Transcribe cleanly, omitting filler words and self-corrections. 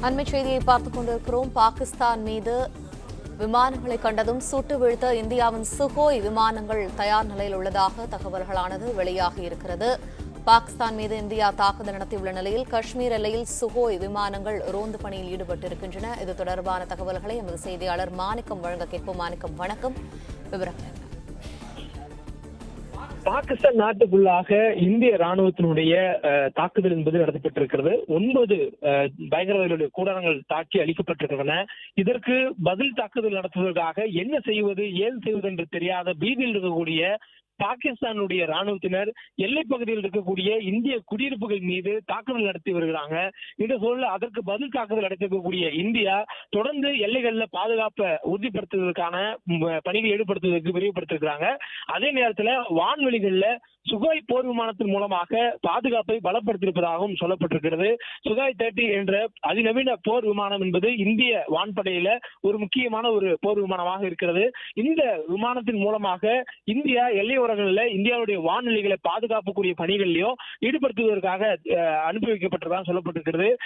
அண்மை செய்தியை பார்த்துக் கொண்டிருக்கிறோம். பாகிஸ்தான் மீது விமானங்களை கண்டதும் சுட்டு வீழ்த்த இந்தியாவின் சுகோய் விமானங்கள் தயார் நிலையில் உள்ளதாக தகவல்களானது வெளியாகி இருக்கிறது. பாகிஸ்தான் மீது இந்தியா தாக்குதல் நடத்தியுள்ள நிலையில் காஷ்மீர் எல்லையில் சுகோய் விமானங்கள் ரோந்து பணியில் ஈடுபட்டிருக்கின்றன. இது தொடர்பான தகவல்களை எமது செய்தியாளர் மாணிக்கம் வழங்க கேட்போம். மாணிக்கம், வணக்கம். விவரங்கள். பாகிஸ்தான் நாட்டுக்குள்ளாக இந்திய ராணுவத்தினுடைய தாக்குதல் என்பது நடத்தப்பட்டிருக்கிறது. 9 பயங்கரவாதிகளுடைய கூடாரங்கள் தாக்கி அளிக்கப்பட்டிருக்கின்றன. இதற்கு பதில் தாக்குதல் நடத்துவதற்காக என்ன செய்வது, ஏது செய்வது என்று தெரியாத பீதியில் இருக்கக்கூடிய பாகிஸ்தானுடைய ராணுவத்தினர் எல்லைப் பகுதியில் இருக்கக்கூடிய இந்திய குடியிருப்புகள் மீது தாக்குதல் நடத்தி வருகிறாங்க. இந்த சூழலில் அதற்கு பதில் தாக்குதல் நடத்தக்கூடிய இந்தியா தொடர்ந்து எல்லைகளில் பாதுகாப்பை உறுதிப்படுத்துவதற்கான பணிகளை ஈடுபடுத்துவதற்கு விரிவுபடுத்திருக்கிறாங்க. அதே நேரத்தில் வான்வெளிகளில் சுகாய் போர் விமானத்தின் மூலமாக பாதுகாப்பை பலப்படுத்தியிருப்பதாகவும் சொல்லப்பட்டிருக்கிறது. சுகாய் 30 என்ற அதிநவீன போர் விமானம் என்பது இந்திய வான்படையில ஒரு முக்கியமான ஒரு போர் விமானமாக இருக்கிறது. இந்த விமானத்தின் மூலமாக இந்தியா எல்லையோரங்களில் இந்தியாவுடைய வான்வெளிகளை பாதுகாப்புக்குரிய பணிகளிலும் ஈடுபடுத்துவதற்காக அனுப்பி வைக்கப்பட்டதாக சொல்லப்பட்டிருக்கிறது.